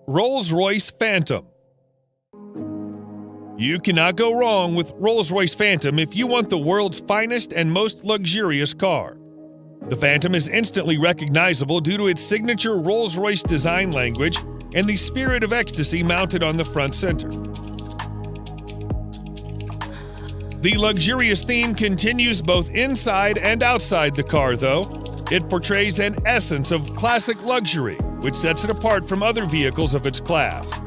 Rolls-Royce Phantom. You cannot go wrong with Rolls-Royce Phantom if you want the world's finest and most luxurious car. The Phantom is instantly recognizable due to its signature Rolls-Royce design language and the spirit of ecstasy mounted on the front center. The luxurious theme continues both inside and outside the car, though. It portrays an essence of classic luxury, which sets it apart from other vehicles of its class.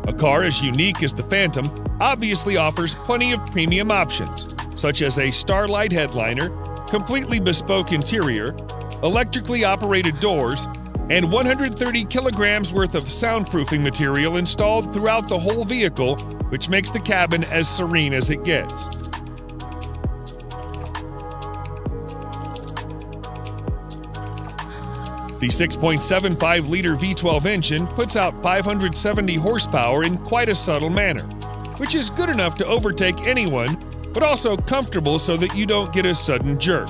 A car as unique as the Phantom obviously offers plenty of premium options, such as a Starlight headliner, completely bespoke interior, electrically operated doors, and 130 kilograms worth of soundproofing material installed throughout the whole vehicle, which makes the cabin as serene as it gets. The 6.75-liter V12 engine puts out 570 horsepower in quite a subtle manner, which is good enough to overtake anyone, but also comfortable so that you don't get a sudden jerk.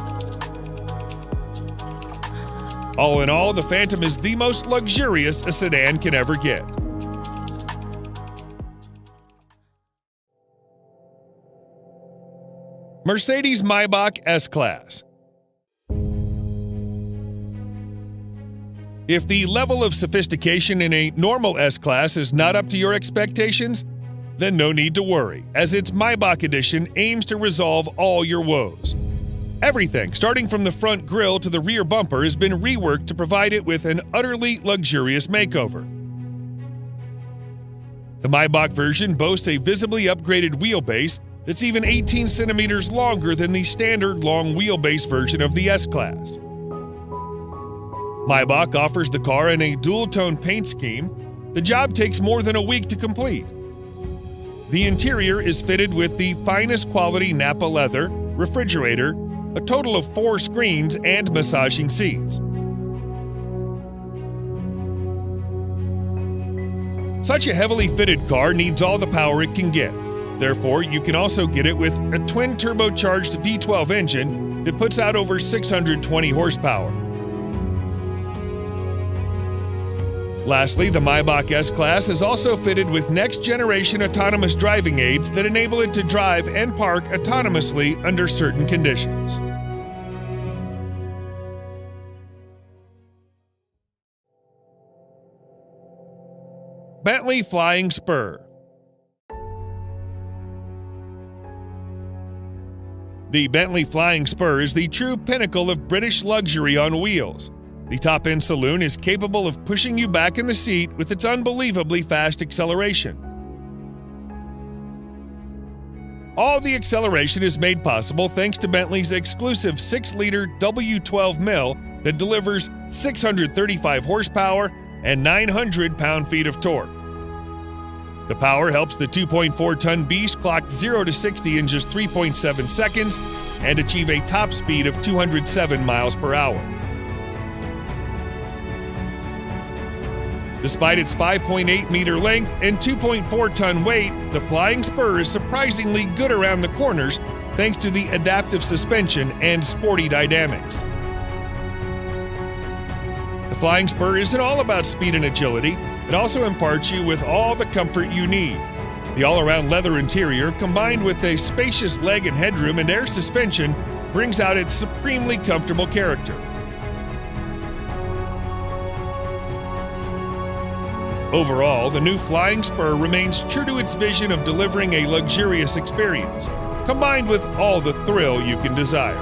All in all, the Phantom is the most luxurious a sedan can ever get. Mercedes-Maybach S-Class. If the level of sophistication in a normal S-Class is not up to your expectations, then no need to worry, as its Maybach edition aims to resolve all your woes. Everything, starting from the front grille to the rear bumper, has been reworked to provide it with an utterly luxurious makeover. The Maybach version boasts a visibly upgraded wheelbase that's even 18 centimeters longer than the standard long wheelbase version of the S-Class. Maybach offers the car in a dual-tone paint scheme. The job takes more than a week to complete. The interior is fitted with the finest quality Nappa leather, refrigerator, a total of 4 screens, and massaging seats. Such a heavily fitted car needs all the power it can get. Therefore, you can also get it with a twin-turbocharged V12 engine that puts out over 620 horsepower. Lastly, the Maybach S-Class is also fitted with next-generation autonomous driving aids that enable it to drive and park autonomously under certain conditions. Bentley Flying Spur. The Bentley Flying Spur is the true pinnacle of British luxury on wheels. The top-end saloon is capable of pushing you back in the seat with its unbelievably fast acceleration. All the acceleration is made possible thanks to Bentley's exclusive 6-liter W12 mill that delivers 635 horsepower and 900 pound-feet of torque. The power helps the 2.4-ton beast clock 0 to 60 in just 3.7 seconds and achieve a top speed of 207 miles per hour. Despite its 5.8-meter length and 2.4-ton weight, the Flying Spur is surprisingly good around the corners thanks to the adaptive suspension and sporty dynamics. The Flying Spur isn't all about speed and agility, it also imparts you with all the comfort you need. The all-around leather interior, combined with a spacious leg and headroom and air suspension, brings out its supremely comfortable character. Overall, the new Flying Spur remains true to its vision of delivering a luxurious experience, combined with all the thrill you can desire.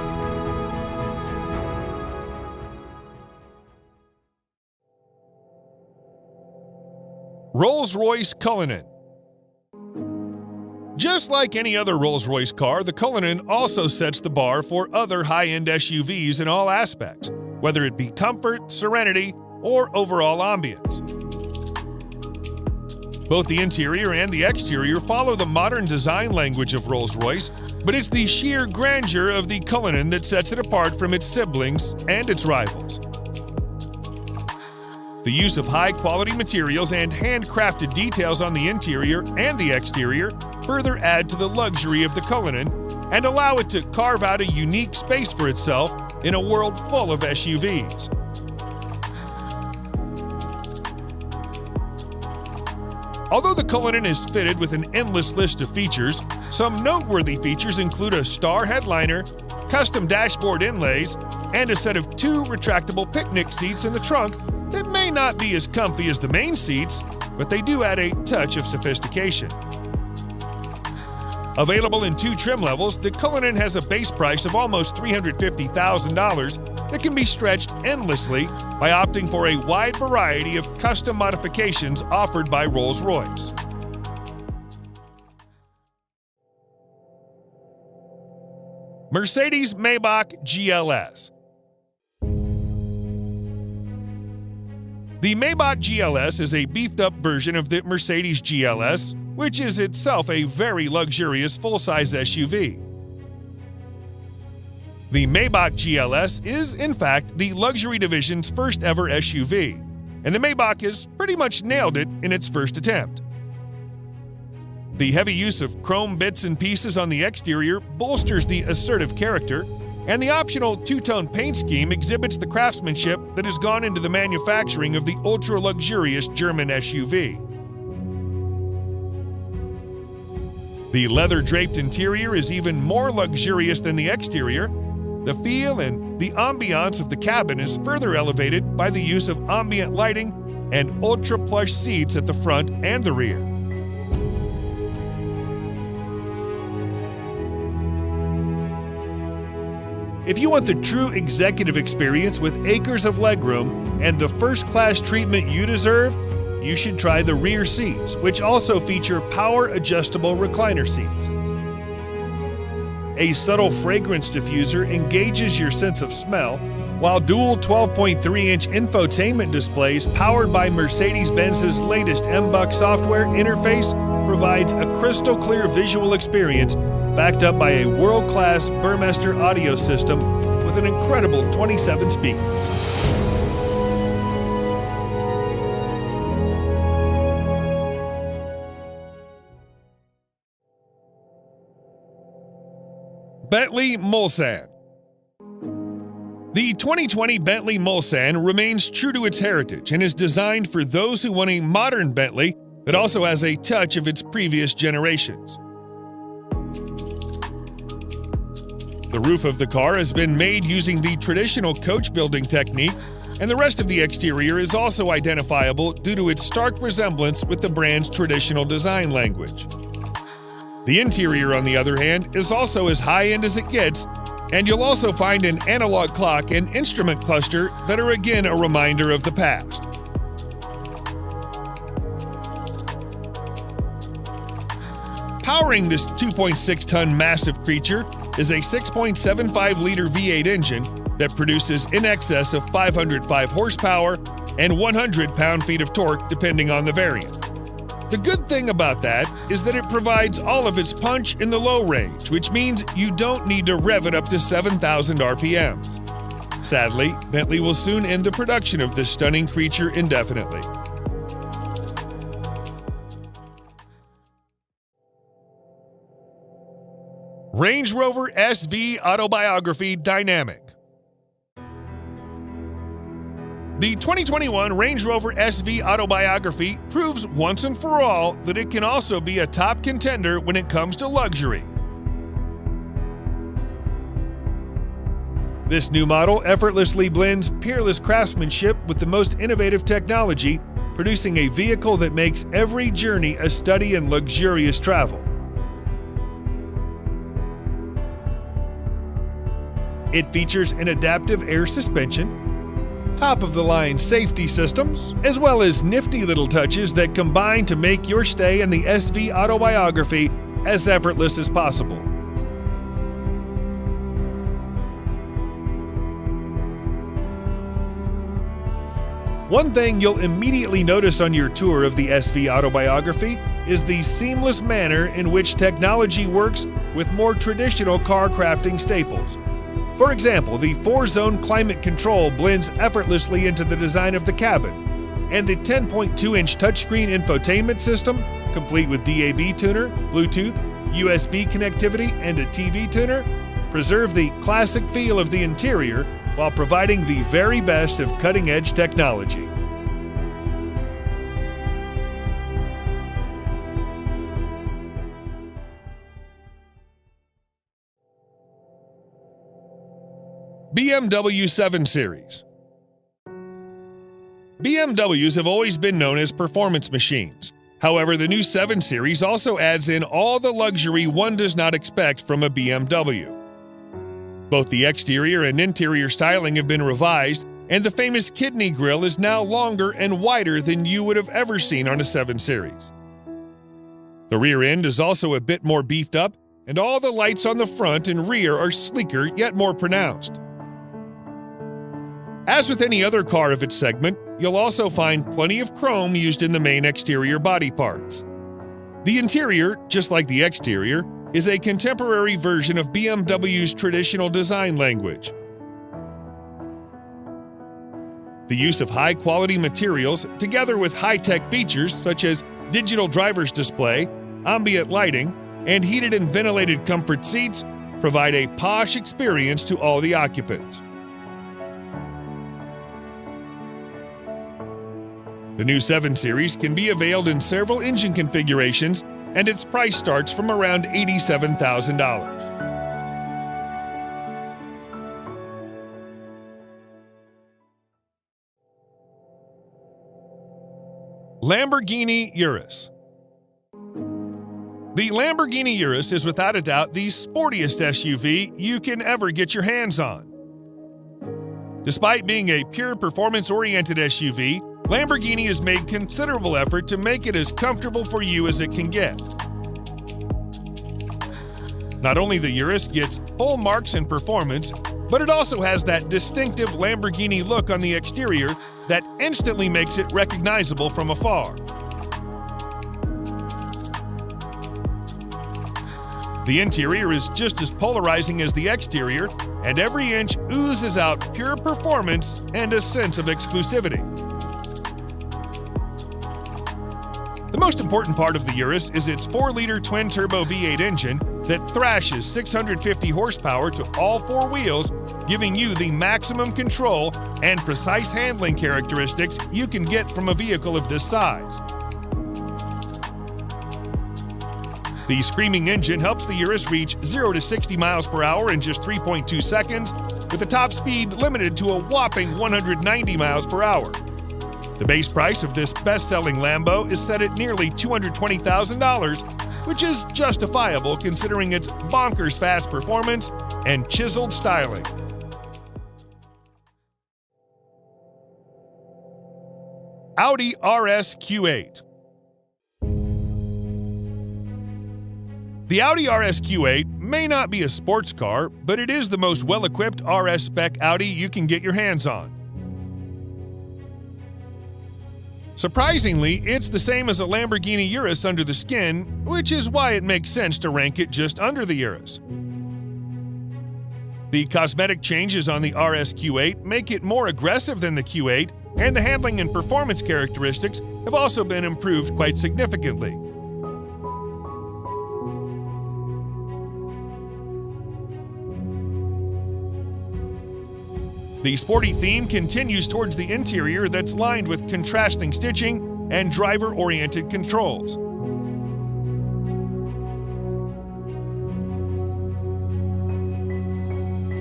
Rolls-Royce Cullinan. Just like any other Rolls-Royce car, the Cullinan also sets the bar for other high-end SUVs in all aspects, whether it be comfort, serenity, or overall ambience. Both the interior and the exterior follow the modern design language of Rolls-Royce, but it's the sheer grandeur of the Cullinan that sets it apart from its siblings and its rivals. The use of high-quality materials and handcrafted details on the interior and the exterior further add to the luxury of the Cullinan and allow it to carve out a unique space for itself in a world full of SUVs. Although the Cullinan is fitted with an endless list of features, some noteworthy features include a star headliner, custom dashboard inlays, and a set of 2 retractable picnic seats in the trunk that may not be as comfy as the main seats, but they do add a touch of sophistication. Available in 2 trim levels, the Cullinan has a base price of almost $350,000 that can be stretched endlessly by opting for a wide variety of custom modifications offered by Rolls-Royce. Mercedes-Maybach GLS. The Maybach GLS is a beefed-up version of the Mercedes GLS, which is itself a very luxurious full-size SUV. The Maybach GLS is, in fact, the luxury division's first-ever SUV, and the Maybach has pretty much nailed it in its first attempt. The heavy use of chrome bits and pieces on the exterior bolsters the assertive character, and the optional 2-tone paint scheme exhibits the craftsmanship that has gone into the manufacturing of the ultra-luxurious German SUV. The leather-draped interior is even more luxurious than the exterior. The feel and the ambiance of the cabin is further elevated by the use of ambient lighting and ultra-plush seats at the front and the rear. If you want the true executive experience with acres of legroom and the first-class treatment you deserve, you should try the rear seats, which also feature power-adjustable recliner seats. A subtle fragrance diffuser engages your sense of smell, while dual 12.3-inch infotainment displays powered by Mercedes-Benz's latest MBUX software interface provides a crystal-clear visual experience backed up by a world-class Burmester audio system with an incredible 27 speakers. Bentley Mulsanne. The 2020 Bentley Mulsanne remains true to its heritage and is designed for those who want a modern Bentley that also has a touch of its previous generations. The roof of the car has been made using the traditional coach building technique, and the rest of the exterior is also identifiable due to its stark resemblance with the brand's traditional design language. The interior, on the other hand, is also as high-end as it gets, and you'll also find an analog clock and instrument cluster that are again a reminder of the past. Powering this 2.6-ton massive creature is a 6.75-liter V8 engine that produces in excess of 505 horsepower and 100 pound-feet of torque depending on the variant. The good thing about that is that it provides all of its punch in the low range, which means you don't need to rev it up to 7,000 RPMs. Sadly, Bentley will soon end the production of this stunning creature indefinitely. Range Rover SV Autobiography Dynamic. The 2021 Range Rover SV Autobiography proves once and for all that it can also be a top contender when it comes to luxury. This new model effortlessly blends peerless craftsmanship with the most innovative technology, producing a vehicle that makes every journey a study in luxurious travel. It features an adaptive air suspension, top-of-the-line safety systems, as well as nifty little touches that combine to make your stay in the SV Autobiography as effortless as possible. One thing you'll immediately notice on your tour of the SV Autobiography is the seamless manner in which technology works with more traditional car crafting staples. For example, the 4-zone climate control blends effortlessly into the design of the cabin, and the 10.2-inch touchscreen infotainment system, complete with DAB tuner, Bluetooth, USB connectivity, and a TV tuner, preserve the classic feel of the interior while providing the very best of cutting-edge technology. BMW 7 Series. BMWs have always been known as performance machines. However, the new 7 Series also adds in all the luxury one does not expect from a BMW. Both the exterior and interior styling have been revised, and the famous kidney grille is now longer and wider than you would have ever seen on a 7 Series. The rear end is also a bit more beefed up, and all the lights on the front and rear are sleeker yet more pronounced. As with any other car of its segment, you'll also find plenty of chrome used in the main exterior body parts. The interior, just like the exterior, is a contemporary version of BMW's traditional design language. The use of high-quality materials, together with high-tech features such as digital driver's display, ambient lighting, and heated and ventilated comfort seats, provide a posh experience to all the occupants. The new 7 Series can be availed in several engine configurations, and its price starts from around $87,000. Lamborghini Urus. The Lamborghini Urus is without a doubt the sportiest SUV you can ever get your hands on. Despite being a pure performance-oriented SUV, Lamborghini has made considerable effort to make it as comfortable for you as it can get. Not only the Urus gets full marks in performance, but it also has that distinctive Lamborghini look on the exterior that instantly makes it recognizable from afar. The interior is just as polarizing as the exterior, and every inch oozes out pure performance and a sense of exclusivity. The most important part of the Urus is its 4-liter twin-turbo V8 engine that thrashes 650 horsepower to all 4 wheels, giving you the maximum control and precise handling characteristics you can get from a vehicle of this size. The screaming engine helps the Urus reach 0 to 60 miles per hour in just 3.2 seconds, with a top speed limited to a whopping 190 miles per hour. The base price of this best-selling Lambo is set at nearly $220,000, which is justifiable considering its bonkers fast performance and chiseled styling. Audi RS Q8. The Audi RS Q8 may not be a sports car, but it is the most well-equipped RS spec Audi you can get your hands on. Surprisingly, it's the same as a Lamborghini Urus under the skin, which is why it makes sense to rank it just under the Urus. The cosmetic changes on the RS Q8 make it more aggressive than the Q8, and the handling and performance characteristics have also been improved quite significantly. The sporty theme continues towards the interior that's lined with contrasting stitching and driver-oriented controls.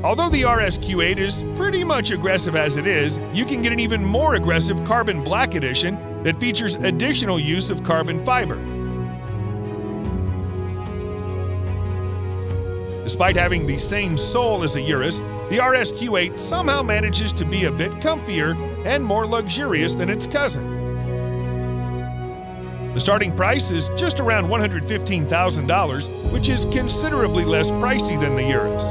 Although the RS Q8 is pretty much aggressive as it is, you can get an even more aggressive Carbon Black Edition that features additional use of carbon fiber. Despite having the same soul as a Urus, the RS Q8 somehow manages to be a bit comfier and more luxurious than its cousin. The starting price is just around $115,000, which is considerably less pricey than the Urus.